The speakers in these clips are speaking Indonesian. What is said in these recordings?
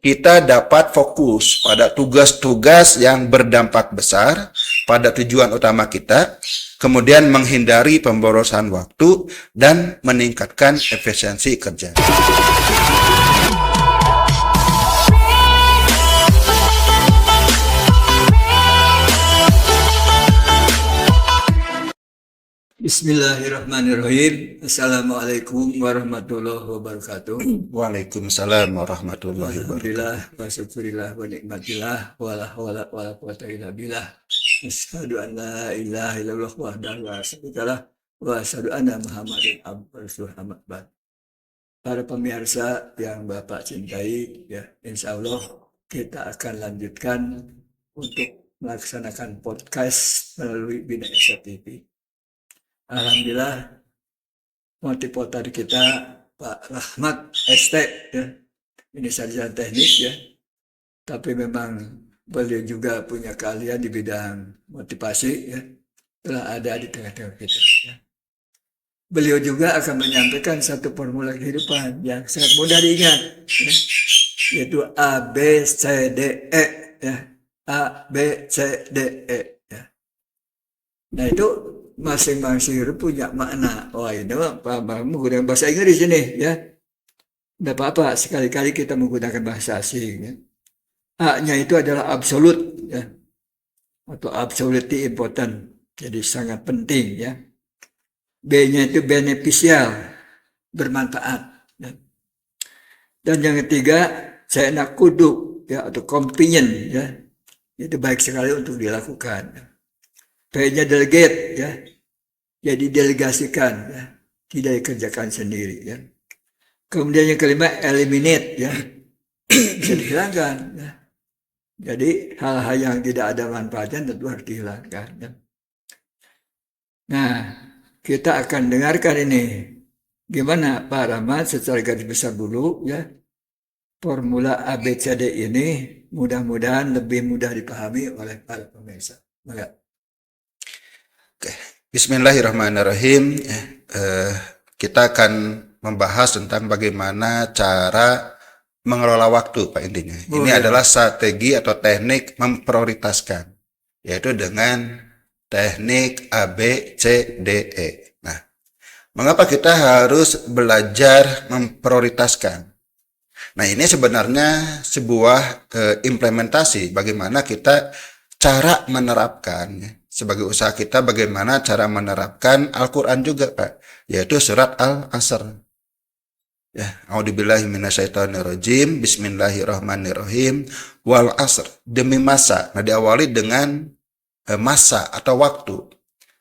kita dapat fokus pada tugas-tugas yang berdampak besar pada tujuan utama kita, kemudian menghindari pemborosan waktu dan meningkatkan efisiensi kerja. Bismillahirrahmanirrahim. Assalamualaikum warahmatullahi wabarakatuh. Waalaikumsalam warahmatullahi wabarakatuh. Alhamdulillah wa syukurillah wa nikmatillah wa la hawla wa la quwwata illa billah. Asyhadu an la ilaha illallah wahdahu la syarikalah wa asyhadu anna Muhammadan abduhu wa rasuluh amma ba'd. Para pemirsa yang Bapak cintai, ya, insya Allah kita akan lanjutkan untuk melaksanakan podcast melalui Bina Esa TV. Alhamdulillah motivator kita Pak Rahmat ST, ya. Ini sarjana teknik, ya, tapi memang beliau juga punya keahlian di bidang motivasi, ya, telah ada di tengah-tengah kita, ya. Beliau juga akan menyampaikan satu formula kehidupan yang sangat mudah diingat, ya, yaitu A B C D E, ya. A B C D E, ya. Nah, itu masing-masing huruf punya makna. Wah, ini menggunakan bahasa Inggris ini, ya. Tidak apa-apa sekali-kali kita menggunakan bahasa asing, ya. A-nya itu adalah absolute, ya, atau absolutely important, jadi sangat penting, ya. B-nya itu beneficial, bermanfaat, ya. Dan yang ketiga, saya nak kudu, ya, atau convenient, ya, itu baik sekali untuk dilakukan, ya. P-nya delegate, ya, jadi delegasikan, ya, tidak dikerjakan sendiri, ya. Kemudian yang kelima eliminate, ya, bisa dihilangkan, ya. Jadi hal-hal yang tidak ada manfaatnya tentu harus dihilangkan, ya. Nah, kita akan dengarkan ini gimana Pak Rahmat secara garis besar dulu, ya, formula ABCD ini mudah-mudahan lebih mudah dipahami oleh para pemirsa. Oke. Bismillahirrahmanirrahim. Kita akan membahas tentang bagaimana cara mengelola waktu, Pak, intinya. Ini adalah strategi atau teknik memprioritaskan, yaitu dengan teknik A, B, C, D, E. Nah, mengapa kita harus belajar memprioritaskan? Nah, ini sebenarnya sebuah implementasi bagaimana kita cara menerapkan, ya. Sebagai usaha kita bagaimana cara menerapkan Al-Quran juga, Pak, yaitu surat Al-Asr. Ya, a'udzubillahi minasyaitonirrajim, bismillahirrahmanirrahim, wal asr, demi masa. Nah, diawali dengan masa atau waktu.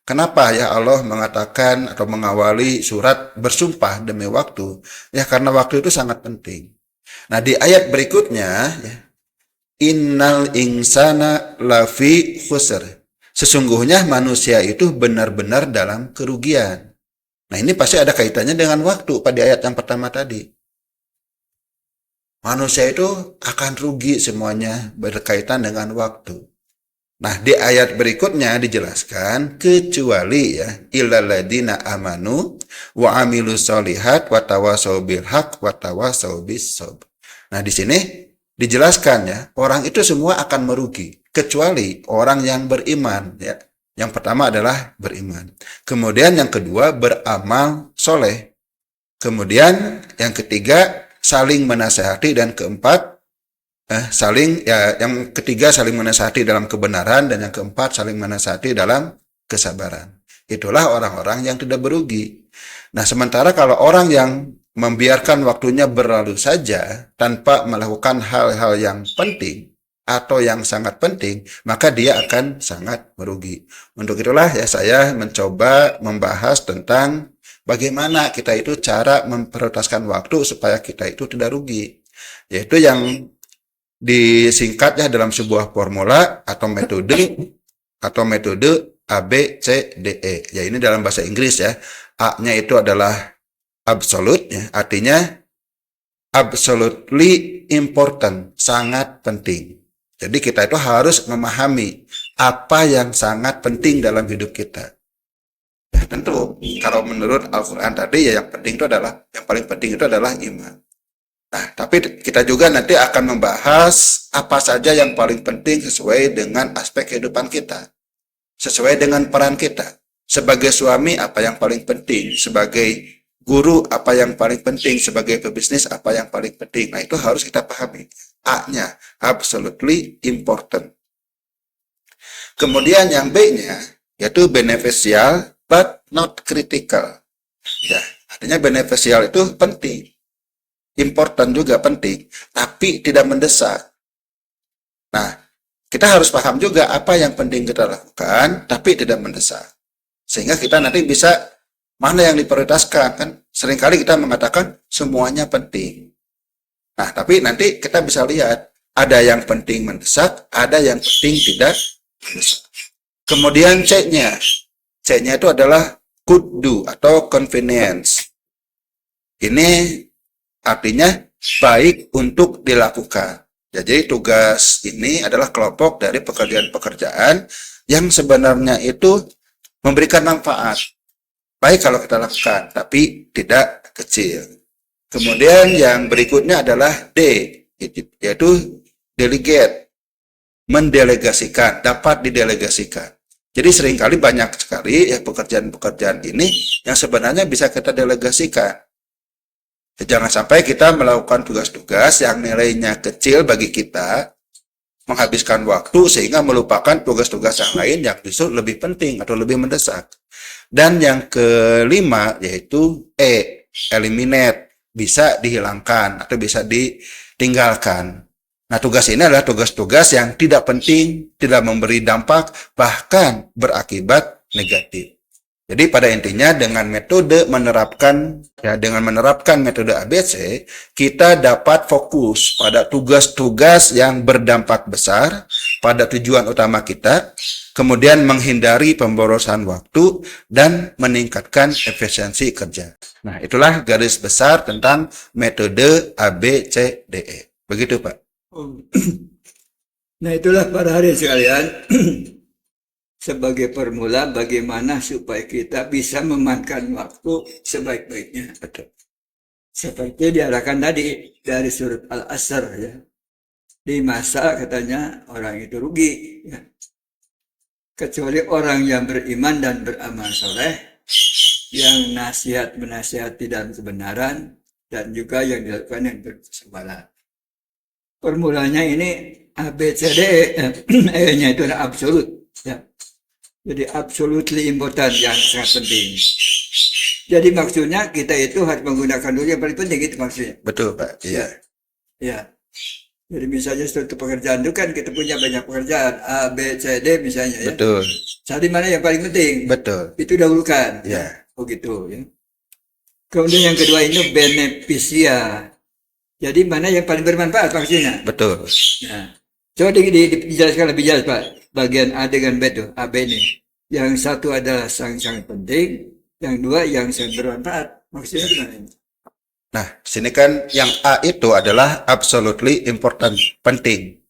Kenapa ya Allah mengatakan atau mengawali surat bersumpah demi waktu? Ya, karena waktu itu sangat penting. Nah, di ayat berikutnya, ya, innal insana lafi khusr. Sesungguhnya manusia itu benar-benar dalam kerugian. Nah, ini pasti ada kaitannya dengan waktu pada ayat yang pertama tadi. Manusia itu akan rugi semuanya berkaitan dengan waktu. Nah, di ayat berikutnya dijelaskan kecuali, ya, illal ladzina amanu wa amilus solihat wa tawasau bil haq wa tawasau bis sabr. Nah, di sini dijelaskan, ya, orang itu semua akan merugi kecuali orang yang beriman, ya. Yang pertama adalah beriman. Kemudian yang kedua beramal soleh. Kemudian yang ketiga saling menasehati, dan keempat yang ketiga saling menasehati dalam kebenaran, dan yang keempat saling menasehati dalam kesabaran. Itulah orang-orang yang tidak berugi. Nah, sementara kalau orang yang membiarkan waktunya berlalu saja tanpa melakukan hal-hal yang penting atau yang sangat penting, maka dia akan sangat merugi. Untuk itulah, ya, saya mencoba membahas tentang bagaimana kita itu cara memprioritaskan waktu supaya kita itu tidak rugi. Yaitu yang disingkatnya dalam sebuah formula atau metode A, B, C, D, E. Ya, ini dalam bahasa Inggris, ya. A-nya itu adalah absolute, ya, artinya absolutely important, sangat penting. Jadi kita itu harus memahami apa yang sangat penting dalam hidup kita. Ya, tentu kalau menurut Al-Quran tadi, ya, yang paling penting itu adalah iman. Nah, tapi kita juga nanti akan membahas apa saja yang paling penting sesuai dengan aspek kehidupan kita, sesuai dengan peran kita. Sebagai suami, apa yang paling penting? Sebagai guru, apa yang paling penting? Sebagai pebisnis, apa yang paling penting? Nah, itu harus kita pahami. A-nya, absolutely important. Kemudian yang B-nya, yaitu beneficial but not critical. Ya, artinya beneficial itu penting. Important juga penting, tapi tidak mendesak. Nah, kita harus paham juga apa yang penting kita lakukan, tapi tidak mendesak. Sehingga kita nanti bisa mana yang diprioritaskan, kan? Seringkali kita mengatakan semuanya penting. Nah, tapi nanti kita bisa lihat, ada yang penting mendesak, ada yang penting tidak mendesak. Kemudian C-nya. C-nya itu adalah could do atau convenience. Ini artinya baik untuk dilakukan. Jadi tugas ini adalah kelompok dari pekerjaan-pekerjaan yang sebenarnya itu memberikan manfaat. Baik kalau kita lakukan, tapi tidak kecil. Kemudian yang berikutnya adalah D, yaitu delegate, mendelegasikan, dapat didelegasikan. Jadi seringkali banyak sekali ya pekerjaan-pekerjaan ini yang sebenarnya bisa kita delegasikan. Jangan sampai kita melakukan tugas-tugas yang nilainya kecil bagi kita, menghabiskan waktu sehingga melupakan tugas-tugas yang lain yang justru lebih penting atau lebih mendesak. Dan yang kelima yaitu E, eliminate, bisa dihilangkan atau bisa ditinggalkan. Nah, tugas ini adalah tugas-tugas yang tidak penting, tidak memberi dampak, bahkan berakibat negatif. Jadi pada intinya dengan menerapkan metode ABC, kita dapat fokus pada tugas-tugas yang berdampak besar pada tujuan utama kita, kemudian menghindari pemborosan waktu dan meningkatkan efisiensi kerja. Nah, itulah garis besar tentang metode ABCDE. Begitu, Pak. Nah, itulah para hadirin sekalian. Sebagai permula bagaimana supaya kita bisa memanfaatkan waktu sebaik-baiknya. Seperti diarahkan tadi dari surat Al-Asr ya. Di masa katanya orang itu rugi ya. Kecuali orang yang beriman dan beramal soleh, yang menasihati dalam kebenaran, dan juga yang dilakukan yang berkesabaran. Formulanya ini ABCD, E-nya itu adalah absolut ya. Jadi absolutely important, yang sangat penting. Jadi maksudnya kita itu harus menggunakan dulu yang paling penting, itu maksudnya. Betul, Pak. Iya. Ya. Jadi misalnya suatu pekerjaan itu kan kita punya banyak pekerjaan A, B, C, D misalnya ya. Betul. Cari mana yang paling penting. Betul. Itu dahulukan. Ya. Oh gitu ya. Kemudian yang kedua ini beneficia. Jadi mana yang paling bermanfaat maksudnya. Betul. Nah, coba dijelaskan lebih jelas Pak. Bagian A dengan B tuh, A, B ini. Yang satu adalah sangat penting, yang dua yang sangat bermanfaat. Maksudnya gimana? Nah, sini kan yang A itu adalah absolutely important, penting.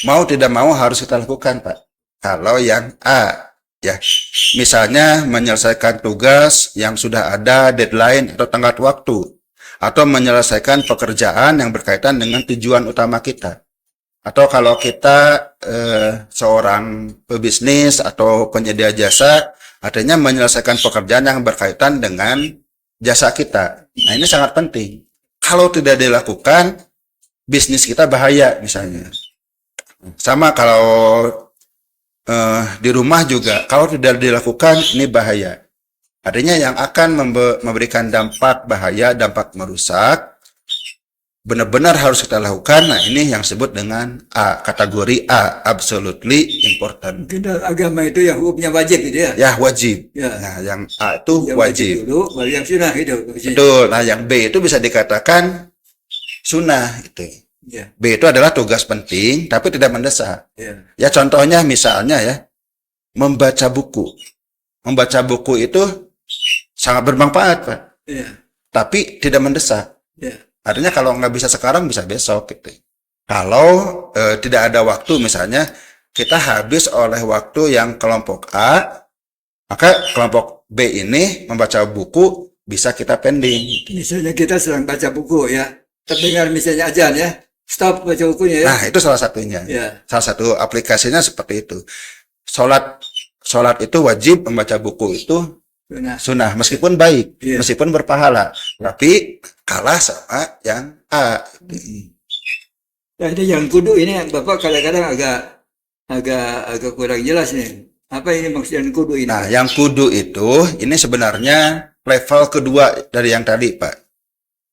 Mau tidak mau harus kita lakukan, Pak. Kalau yang A, ya, misalnya menyelesaikan tugas yang sudah ada deadline atau tenggat waktu, atau menyelesaikan pekerjaan yang berkaitan dengan tujuan utama kita. Atau kalau kita seorang pebisnis atau penyedia jasa, artinya menyelesaikan pekerjaan yang berkaitan dengan jasa kita. Nah, ini sangat penting. Kalau tidak dilakukan, bisnis kita bahaya misalnya. Sama kalau di rumah juga, kalau tidak dilakukan, ini bahaya. Artinya yang akan memberikan dampak bahaya, dampak merusak, benar-benar harus kita lakukan. Nah, ini yang disebut dengan A, kategori A, absolutely important. Mungkin dalam agama itu yang hukumnya wajib gitu ya. Ya, wajib. Ya. Nah, yang A itu Yang wajib. dulu, baru yang sunnah gitu. Betul. Nah, yang B itu bisa dikatakan sunnah itu. Ya. B itu adalah tugas penting tapi tidak mendesak. Ya. Ya, contohnya misalnya ya, membaca buku. Membaca buku itu sangat bermanfaat, Pak. Ya. Tapi tidak mendesak. Ya. Artinya kalau nggak bisa sekarang, bisa besok gitu. Kalau tidak ada waktu, misalnya kita habis oleh waktu yang kelompok A, maka kelompok B ini membaca buku bisa kita pending. Misalnya kita sedang baca buku ya. terdengar misalnya ajan ya, stop baca bukunya ya. Nah, itu salah satunya. Ya, Salah satu aplikasinya seperti itu. Sholat itu wajib, membaca buku itu nah, sunnah, meskipun baik, Iya. meskipun berpahala, tapi kalah sama yang A. nah ini yang kudu ini Bapak kadang-kadang agak kurang jelas nih. Apa ini maksud yang kudu ini? Nah, yang kudu itu ini sebenarnya level kedua dari yang tadi, Pak.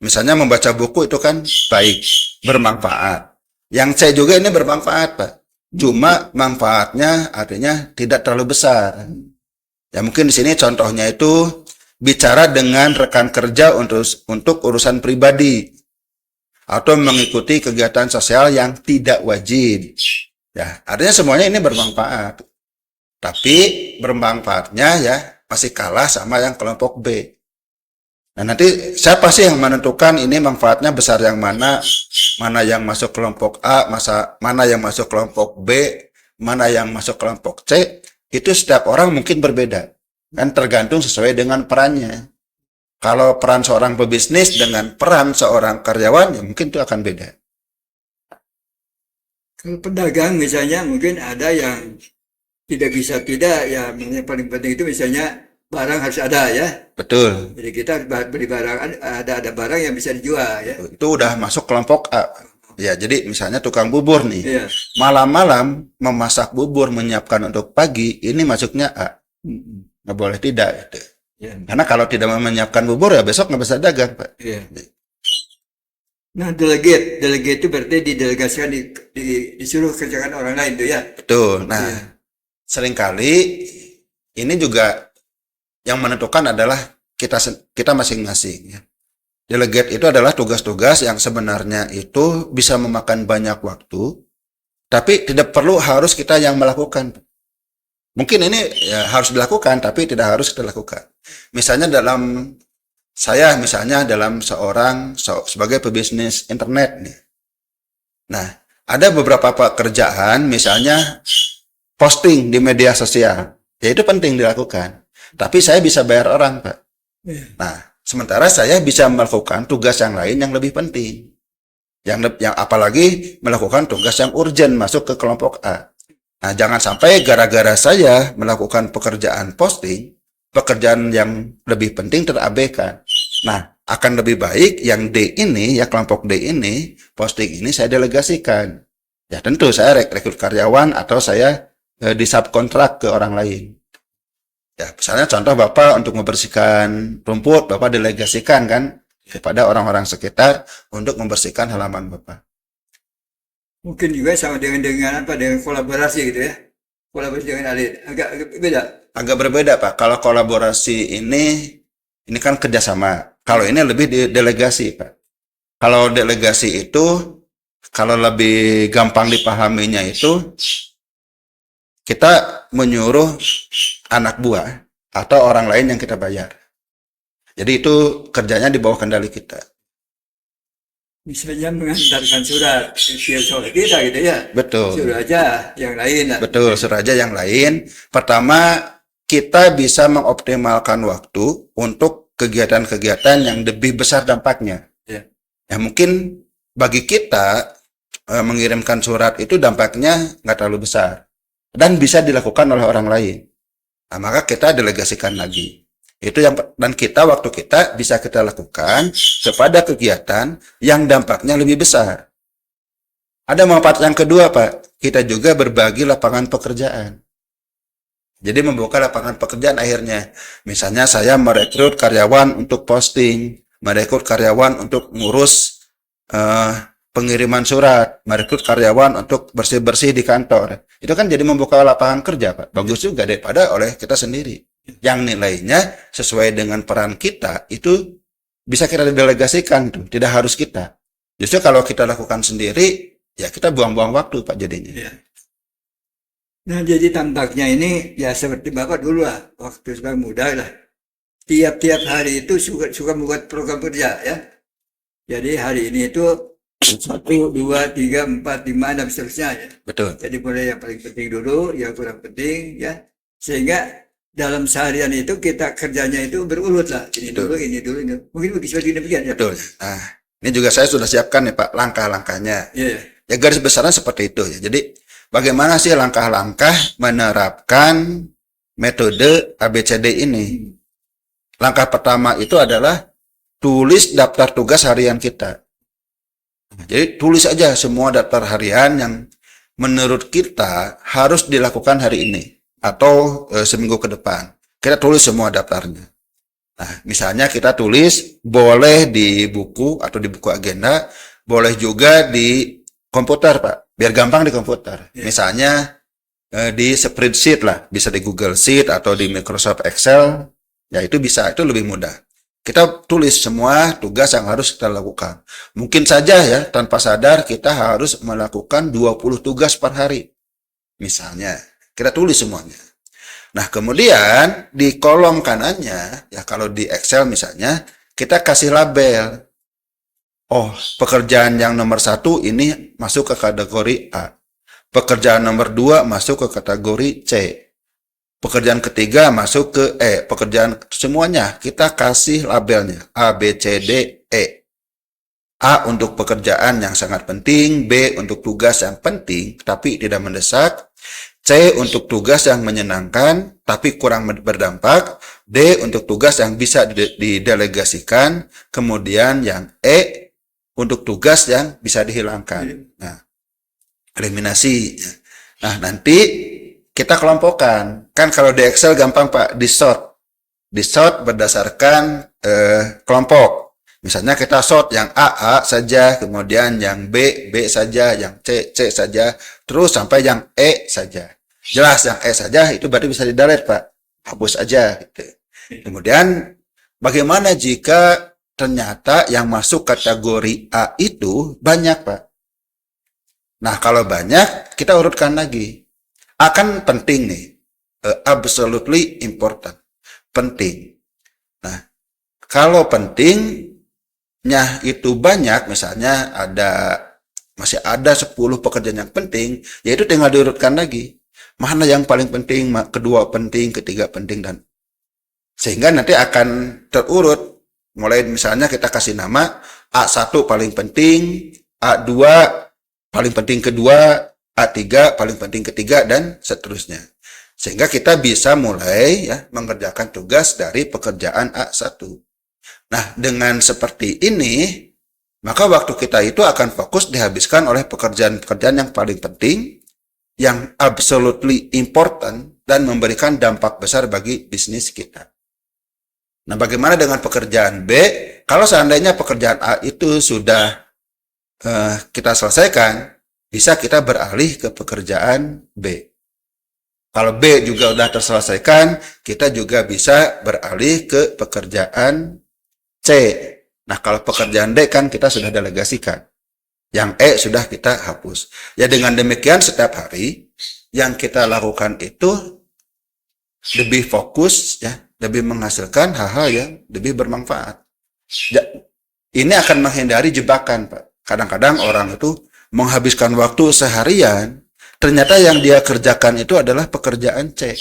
Misalnya membaca buku itu kan baik, bermanfaat. Yang C juga ini bermanfaat, Pak. Cuma manfaatnya artinya tidak terlalu besar. Ya mungkin di sini contohnya itu bicara dengan rekan kerja untuk urusan pribadi atau mengikuti kegiatan sosial yang tidak wajib. Ya, artinya semuanya ini bermanfaat. Tapi bermanfaatnya ya masih kalah sama yang kelompok B. Nah, nanti siapa sih yang menentukan ini manfaatnya besar yang mana yang masuk kelompok A, mana yang masuk kelompok B, mana yang masuk kelompok C, itu setiap orang mungkin berbeda. Kan tergantung sesuai dengan perannya. Kalau peran seorang pebisnis dengan peran seorang karyawan, ya mungkin itu akan beda. Kalau pedagang misalnya mungkin ada yang tidak bisa tidak, ya yang paling penting itu misalnya barang harus ada ya. Betul. Jadi kita beli barang, ada barang yang bisa dijual ya. Itu udah masuk kelompok A. Ya, jadi misalnya tukang bubur nih. Iya. Malam-malam memasak bubur, menyiapkan untuk pagi, ini masuknya A. Nggak boleh tidak. Gitu. Ya. Karena kalau tidak menyiapkan bubur ya besok nggak bisa dagang, Pak. Iya. Nah, delegate itu berarti didelegasikan disuruh kerjakan orang lain tuh ya. Betul. Nah, Iya. seringkali ini juga yang menentukan adalah kita masing-masing. Ya. Delegate itu adalah tugas-tugas yang sebenarnya itu bisa memakan banyak waktu, tapi tidak perlu harus kita yang melakukan. Mungkin ini ya harus dilakukan, tapi tidak harus kita lakukan. Misalnya sebagai pebisnis internet nih. Nah, ada beberapa pekerjaan, misalnya posting di media sosial, ya itu penting dilakukan. Tapi saya bisa bayar orang, Pak. Nah, sementara saya bisa melakukan tugas yang lain yang lebih penting. Yang apalagi melakukan tugas yang urgent masuk ke kelompok A. Nah, jangan sampai gara-gara saya melakukan pekerjaan posting, pekerjaan yang lebih penting terabaikan. Nah, akan lebih baik yang D ini, ya kelompok D ini, posting ini saya delegasikan. Ya tentu saya rekrut karyawan atau saya disubkontrak ke orang lain. Ya, misalnya contoh Bapak untuk membersihkan rumput, Bapak delegasikan kan kepada orang-orang sekitar untuk membersihkan halaman Bapak. Mungkin juga sama dengan kolaborasi gitu ya. Kolaborasi dengan ahli agak beda. Agak berbeda, Pak. Kalau kolaborasi ini kan kerjasama. Kalau ini lebih delegasi, Pak. Kalau delegasi itu, kalau lebih gampang dipahaminya itu, kita menyuruh anak buah atau orang lain yang kita bayar. Jadi itu kerjanya di bawah kendali kita. Misalnya mengantarkan surat kita gitu ya. Betul. Suruh aja yang lain. Betul, suruh aja yang lain. Pertama, kita bisa mengoptimalkan waktu untuk kegiatan-kegiatan yang lebih besar dampaknya. Ya. Ya mungkin bagi kita mengirimkan surat itu dampaknya nggak terlalu besar dan bisa dilakukan oleh orang lain. Nah, maka kita delegasikan lagi. Itu dan waktu kita bisa kita lakukan kepada kegiatan yang dampaknya lebih besar. Ada manfaat yang kedua, Pak. Kita juga berbagi lapangan pekerjaan. Jadi membuka lapangan pekerjaan akhirnya. Misalnya saya merekrut karyawan untuk posting, merekrut karyawan untuk ngurus pengiriman surat, merekrut karyawan untuk bersih-bersih di kantor. Itu kan jadi membuka lapangan kerja, Pak. Bagus juga daripada oleh kita sendiri. Yang nilainya sesuai dengan peran kita itu bisa kita delegasikan tuh, tidak harus kita. Justru kalau kita lakukan sendiri, ya kita buang-buang waktu, Pak, jadinya. Ya. Nah, jadi tampaknya ini ya seperti Bapak dulu lah, waktu sebagai muda lah. Tiap-tiap hari itu suka membuat program kerja ya. Jadi hari ini itu 1, 2, 3, 4, 5 dan seterusnya ya. Betul. Jadi mulai yang paling penting dulu, yang kurang penting ya. Sehingga dalam seharian itu kita kerjanya itu berurut lah. Ini Betul. dulu, ini dulu, ini. Mungkin seperti demikian ya. Betul. Nah, Ini juga saya sudah siapkan nih Pak langkah-langkahnya. Iya. Ya garis besarnya seperti itu ya. Jadi bagaimana sih langkah-langkah menerapkan metode ABCD ini? Langkah pertama itu adalah tulis daftar tugas harian kita. Jadi tulis aja semua daftar harian yang menurut kita harus dilakukan hari ini atau seminggu ke depan. Kita tulis semua daftarnya. Nah, misalnya kita tulis boleh di buku atau di buku agenda, boleh juga di komputer, Pak. Biar gampang di komputer. Yeah. Misalnya di spreadsheet lah, bisa di Google Sheet atau di Microsoft Excel. Ya itu bisa, itu lebih mudah. Kita tulis semua tugas yang harus kita lakukan. Mungkin saja ya, tanpa sadar kita harus melakukan 20 tugas per hari. Misalnya, kita tulis semuanya. Nah, kemudian di kolom kanannya, ya kalau di Excel misalnya, kita kasih label. Oh, pekerjaan yang nomor 1 ini masuk ke kategori A. Pekerjaan nomor 2 masuk ke kategori C. Pekerjaan ketiga masuk ke E. Pekerjaan semuanya kita kasih labelnya A, B, C, D, E. A untuk pekerjaan yang sangat penting, B untuk tugas yang penting tapi tidak mendesak, C untuk tugas yang menyenangkan tapi kurang berdampak, D untuk tugas yang bisa didelegasikan, kemudian yang E untuk tugas yang bisa dihilangkan. Nah, eliminasi. Nah, nanti kita kelompokkan. Kan kalau di Excel gampang Pak, di sort. Di sort berdasarkan kelompok. Misalnya kita sort yang A saja, kemudian yang B saja, yang C saja, terus sampai yang E saja. Jelas yang E saja itu berarti bisa di-delete Pak. Hapus aja gitu. Kemudian bagaimana jika ternyata yang masuk kategori A itu banyak Pak? Nah kalau banyak kita urutkan lagi. Akan penting nih, absolutely important, penting. Nah, kalau pentingnya itu banyak, misalnya masih ada 10 pekerjaan yang penting, yaitu tinggal diurutkan lagi. Mana yang paling penting, kedua penting, ketiga penting, dan sehingga nanti akan terurut. Mulai misalnya kita kasih nama A1 paling penting, A2 paling penting kedua, A3 paling penting ketiga, dan seterusnya. Sehingga kita bisa mulai ya mengerjakan tugas dari pekerjaan A1. Nah, dengan seperti ini, maka waktu kita itu akan fokus dihabiskan oleh pekerjaan-pekerjaan yang paling penting, yang absolutely important, dan memberikan dampak besar bagi bisnis kita. Nah, bagaimana dengan pekerjaan B? Kalau seandainya pekerjaan A itu sudah kita selesaikan, bisa kita beralih ke pekerjaan B. Kalau B juga sudah terselesaikan, kita juga bisa beralih ke pekerjaan C. Nah, kalau pekerjaan D kan kita sudah delegasikan. Yang E sudah kita hapus. Ya dengan demikian setiap hari yang kita lakukan itu lebih fokus, ya, lebih menghasilkan hal-hal yang lebih bermanfaat. Ya, ini akan menghindari jebakan, Pak. Kadang-kadang orang itu menghabiskan waktu seharian, ternyata yang dia kerjakan itu adalah pekerjaan C.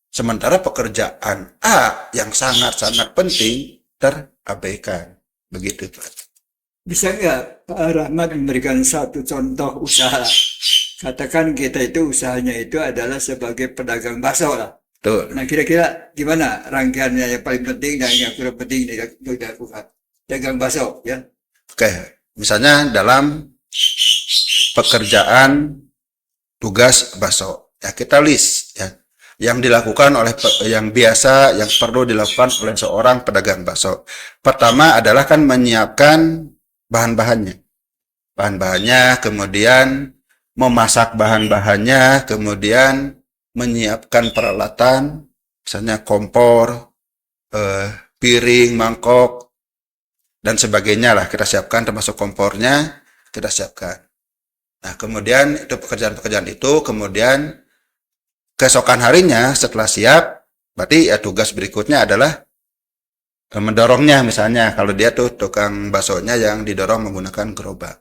Sementara pekerjaan A yang sangat-sangat penting terabaikan. Begitu, Pak. Bisa nggak Pak Rahmat memberikan satu contoh usaha? Katakan kita itu usahanya itu adalah sebagai pedagang bakso lah. Betul. Nah kira-kira gimana rangkaiannya yang paling penting dan yang kurang penting untuk dilakukan? Dagang bakso, ya. Oke, misalnya dalam pekerjaan tugas bakso, ya kita list ya yang dilakukan oleh yang biasa yang perlu dilakukan oleh seorang pedagang bakso. Pertama adalah kan menyiapkan bahan-bahannya, kemudian memasak bahan-bahannya, kemudian menyiapkan peralatan, misalnya kompor, piring, mangkok, dan sebagainya lah kita siapkan, termasuk kompornya kita siapkan. Nah, kemudian itu pekerjaan-pekerjaan itu, kemudian keesokan harinya setelah siap, berarti ya tugas berikutnya adalah mendorongnya, misalnya kalau dia tuh tukang baksonya yang didorong menggunakan gerobak.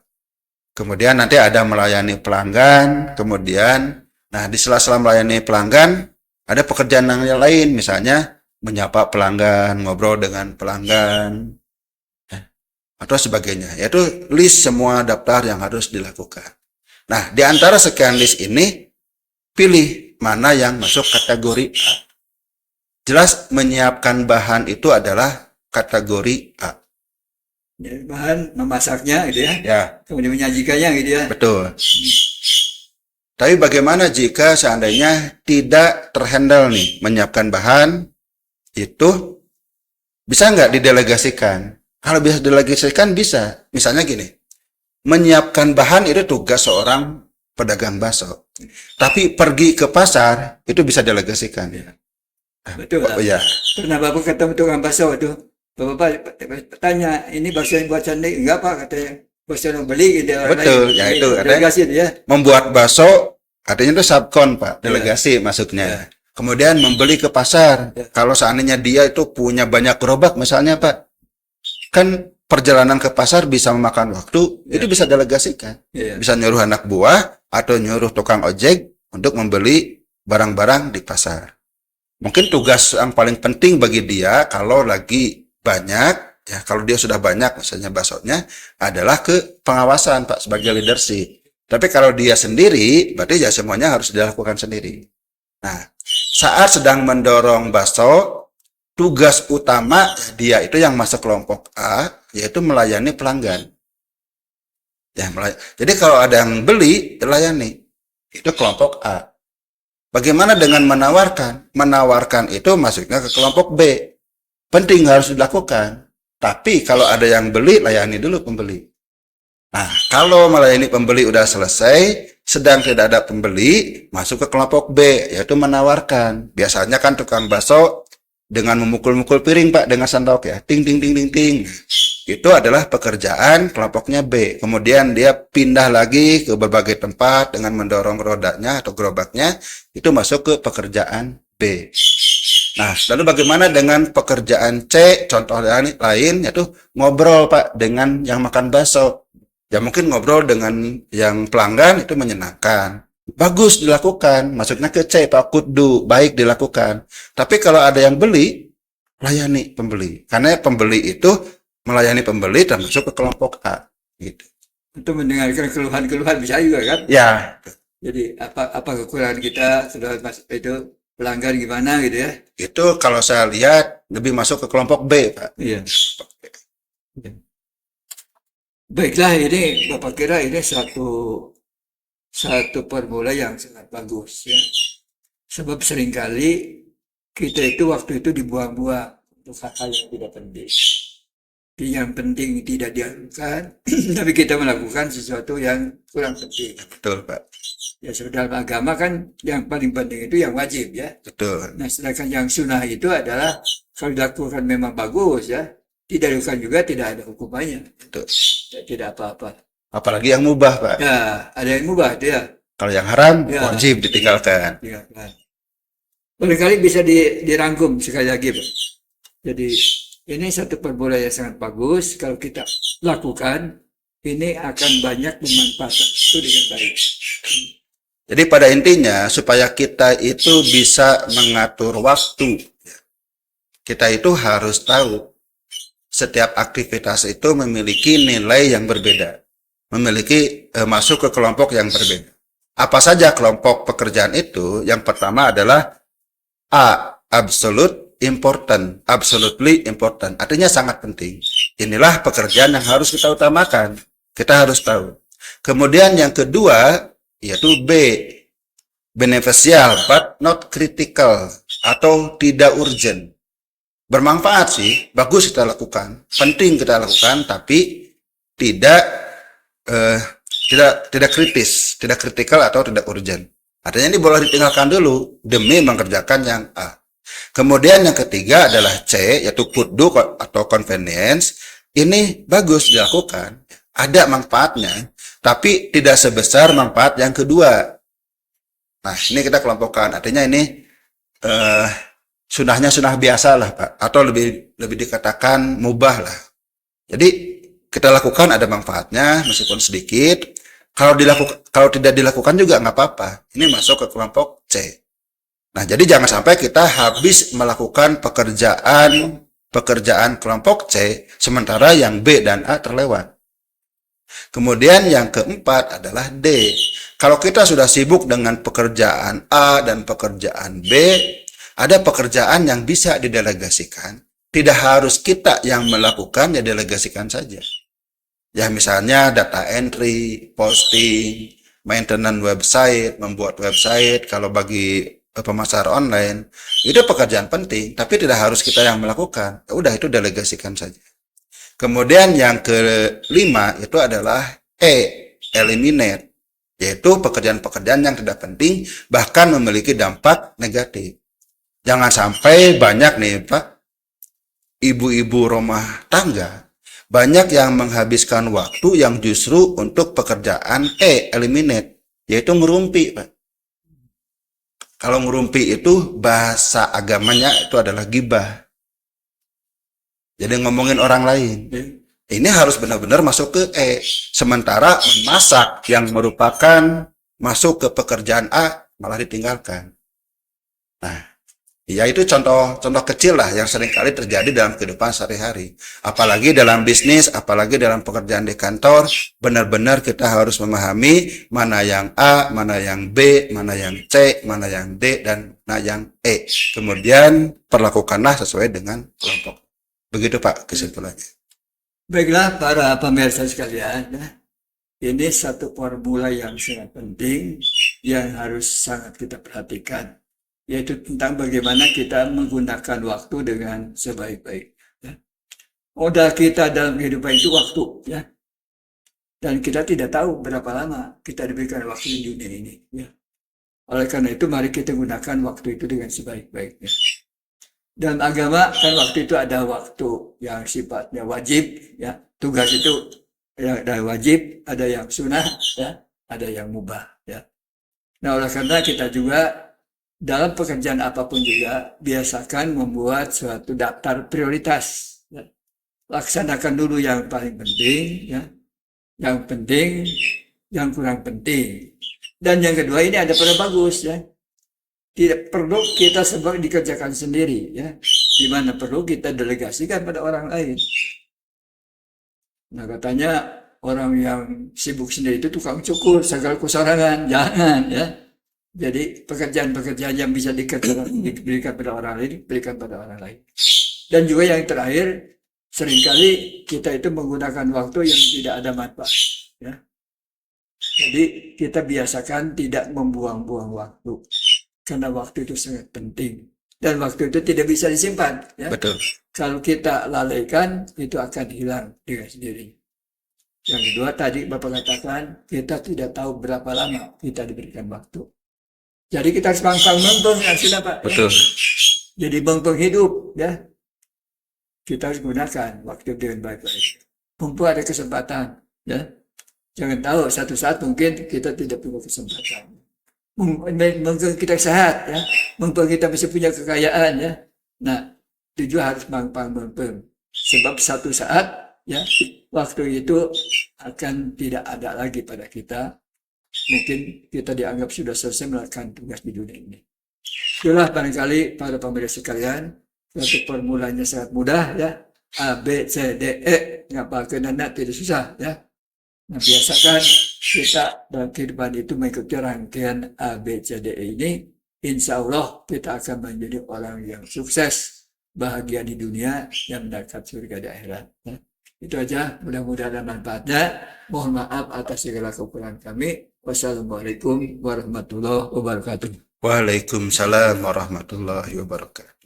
Kemudian nanti ada melayani pelanggan, kemudian nah di sela-sela melayani pelanggan ada pekerjaan yang lain, misalnya menyapa pelanggan, ngobrol dengan pelanggan, atau sebagainya. Yaitu list semua daftar yang harus dilakukan. Nah, di antara sekian list ini, pilih mana yang masuk kategori A. Jelas menyiapkan bahan itu adalah kategori A. Jadi bahan memasaknya gitu ya. Ya, Kemudian menyajikannya gitu ya. betul. Tapi bagaimana jika seandainya tidak terhandle nih, menyiapkan bahan, itu bisa nggak didelegasikan? Kalau bisa didelegasikan bisa. Misalnya gini, menyiapkan bahan itu tugas seorang pedagang bakso. Tapi pergi ke pasar, itu bisa delegasikan. Betul lah. Oh ya, Pernah Bapak ketemu tukang bakso itu. Bapak tanya, ini bakso yang buat Sandi? Enggak Pak, katanya. Bakso yang beli gitu. orang Betul, lain. ya Ini itu, katanya. delegasi itu ya. membuat bakso, artinya itu subkon Pak, delegasi masuknya. Kemudian membeli ke pasar. Ya. Kalau seandainya dia itu punya banyak gerobak misalnya Pak, kan perjalanan ke pasar bisa memakan waktu, itu bisa delegasikan. Iya. Bisa nyuruh anak buah atau nyuruh tukang ojek untuk membeli barang-barang di pasar. Mungkin tugas yang paling penting bagi dia kalau lagi banyak, ya kalau dia sudah banyak misalnya baksonya, adalah ke pengawasan Pak sebagai leadership. Tapi kalau dia sendiri, berarti ya semuanya harus dilakukan sendiri. Nah, saat sedang mendorong bakso, tugas utama dia itu yang masuk kelompok A, yaitu melayani pelanggan. Ya, jadi kalau ada yang beli, dilayani. Itu kelompok A. Bagaimana dengan menawarkan? Menawarkan itu masuknya ke kelompok B. Penting harus dilakukan. Tapi kalau ada yang beli, layani dulu pembeli. Nah, kalau melayani pembeli udah selesai, sedang tidak ada pembeli, masuk ke kelompok B, yaitu menawarkan. Biasanya kan tukang bakso dengan memukul-mukul piring Pak dengan sendok ya, ting ting ting ting ting. Itu adalah pekerjaan kelompoknya B. Kemudian dia pindah lagi ke berbagai tempat dengan mendorong rodanya atau gerobaknya, itu masuk ke pekerjaan B. Nah, lalu bagaimana dengan pekerjaan C? Contoh lain yaitu ngobrol Pak dengan yang makan bakso. Ya mungkin ngobrol dengan yang pelanggan itu menyenangkan. Bagus dilakukan, masuknya ke C, Pak Kudu, baik dilakukan. Tapi kalau ada yang beli, layani pembeli. Karena pembeli itu melayani pembeli termasuk ke kelompok A. Gitu. Untuk mendengarkan keluhan-keluhan bisa juga kan. Ya, Jadi apa kekurangan kita sudah itu pelanggan gimana gitu ya. itu kalau saya lihat lebih masuk ke kelompok B, Pak. Iya. Baiklah, ini Bapak kira ini satu formula yang sangat bagus ya. Sebab seringkali kita itu waktu itu dibuang-buang untuk hal-hal yang tidak penting. Yang penting tidak dilakukan, tapi kita melakukan sesuatu yang kurang penting. Betul, Pak. Ya, dalam agama kan yang paling penting itu yang wajib ya. Betul. Nah, sedangkan yang sunnah itu adalah kalau dilakukan memang bagus ya, tidak dilakukan juga tidak ada hukumannya. Betul. Tidak apa-apa. Apalagi yang mubah, Pak. Ya, ada yang mubah itu ya. Kalau yang haram, Ya. wajib ditinggalkan. Ya, kan. Barangkali bisa dirangkum sekali lagi, Pak. Jadi ini satu formula yang sangat bagus. Kalau kita lakukan, ini akan banyak memanfaatkan itu dengan baik. Jadi pada intinya, supaya kita itu bisa mengatur waktu, kita itu harus tahu setiap aktivitas itu memiliki nilai yang berbeda, memiliki masuk ke kelompok yang berbeda. Apa saja kelompok pekerjaan itu? Yang pertama adalah A, absolute important, absolutely important, artinya sangat penting. Inilah pekerjaan yang harus kita utamakan, kita harus tahu. Kemudian yang kedua, yaitu B, beneficial but not critical, atau tidak urgent. Bermanfaat sih, bagus kita lakukan, penting kita lakukan, tapi tidak kritis, tidak kritikal atau tidak urgent. Artinya ini boleh ditinggalkan dulu demi mengerjakan yang A. Kemudian yang ketiga adalah C, yaitu could do atau convenience. Ini bagus dilakukan, ada manfaatnya, tapi tidak sebesar manfaat yang kedua. Nah, ini kita kelompokkan. Artinya ini sunahnya sunah biasa lah, Pak, atau lebih dikatakan mubah lah. Jadi kita lakukan ada manfaatnya meskipun sedikit. Kalau tidak dilakukan juga nggak apa-apa. Ini masuk ke kelompok C. Nah, jadi jangan sampai kita habis melakukan pekerjaan pekerjaan kelompok C, sementara yang B dan A terlewat. Kemudian yang keempat adalah D. Kalau kita sudah sibuk dengan pekerjaan A dan pekerjaan B, ada pekerjaan yang bisa didelegasikan. Tidak harus kita yang melakukan, ya delegasikan saja. Ya misalnya data entry, posting, maintenance website, membuat website, kalau bagi pemasar online, itu pekerjaan penting, tapi tidak harus kita yang melakukan. Ya udah, itu delegasikan saja. Kemudian yang kelima itu adalah eliminate, yaitu pekerjaan-pekerjaan yang tidak penting, bahkan memiliki dampak negatif. Jangan sampai banyak nih Pak, ibu-ibu rumah tangga, banyak yang menghabiskan waktu yang justru untuk pekerjaan eliminate, yaitu ngerumpi, Pak. Kalau ngerumpi itu bahasa agamanya itu adalah gibah. Jadi ngomongin orang lain. Ini harus benar-benar masuk ke Sementara memasak yang merupakan masuk ke pekerjaan A malah ditinggalkan. Nah, ya itu contoh kecil lah yang seringkali terjadi dalam kehidupan sehari-hari. Apalagi dalam bisnis, apalagi dalam pekerjaan di kantor, benar-benar kita harus memahami mana yang A, mana yang B, mana yang C, mana yang D, dan mana yang E. Kemudian perlakukanlah sesuai dengan kelompok. Begitu Pak kesimpulannya. Baiklah para pemirsa sekalian, ini satu formula yang sangat penting yang harus sangat kita perhatikan, yaitu tentang bagaimana kita menggunakan waktu dengan sebaik-baiknya. Modal kita dalam kehidupan itu waktu, ya. Dan kita tidak tahu berapa lama kita diberikan waktu di dunia ini, ya. Oleh karena itu, mari kita gunakan waktu itu dengan sebaik-baiknya. Dalam agama kan waktu itu ada waktu yang sifatnya wajib, ya. Tugas itu ada wajib, ada yang sunnah, ya, ada yang mubah, ya. Nah, oleh karena kita juga dalam pekerjaan apapun juga biasakan membuat suatu daftar prioritas, ya. Laksanakan dulu yang paling penting, ya. Yang penting, yang kurang penting. Dan yang kedua ini ada pada bagus, ya. Tidak perlu kita sebab dikerjakan sendiri, ya. Di mana perlu kita delegasikan pada orang lain. Nah, katanya orang yang sibuk sendiri itu tukang cukur, segala kusarangan. Jangan, ya. Jadi pekerjaan-pekerjaan yang bisa diberikan pada orang lain, berikan pada orang lain. Dan juga yang terakhir, seringkali kita itu menggunakan waktu yang tidak ada manfaat, ya. Jadi kita biasakan tidak membuang-buang waktu. Karena waktu itu sangat penting. Dan waktu itu tidak bisa disimpan, ya. Betul. Kalau kita lalaikan, itu akan hilang dengan sendiri. Yang kedua tadi Bapak katakan, kita tidak tahu berapa lama kita diberikan waktu. Jadi kita harus menghitung, ya sudah Pak. Betul. Ya. Jadi bengkong hidup, ya. Kita harus gunakan waktu dengan baik-baik. Mumpung ada kesempatan, ya. Jangan tahu satu saat mungkin kita tidak punya kesempatan. Mumpung kita sehat, ya. Mumpung kita masih punya kekayaan, ya. Nah, itu juga harus menghitung. Sebab satu saat, ya, waktu itu akan tidak ada lagi pada kita. Mungkin kita dianggap sudah selesai melakukan tugas di dunia ini. Itulah barangkali para pemirsa sekalian, satu formulanya sangat mudah, ya. A, B, C, D, E, ngapalkeun anak tidak susah, ya. Nah, biasakan kita dalam kehidupan itu mengikuti rangkaian A, B, C, D, E ini, insya Allah kita akan menjadi orang yang sukses, bahagia di dunia, yang mendapat surga di akhirat, ya. Itu aja, mudah-mudahan ada manfaatnya. Mohon maaf atas segala kekurangan kami. Wassalamualaikum warahmatullahi wabarakatuh. Waalaikumsalam warahmatullahi wabarakatuh.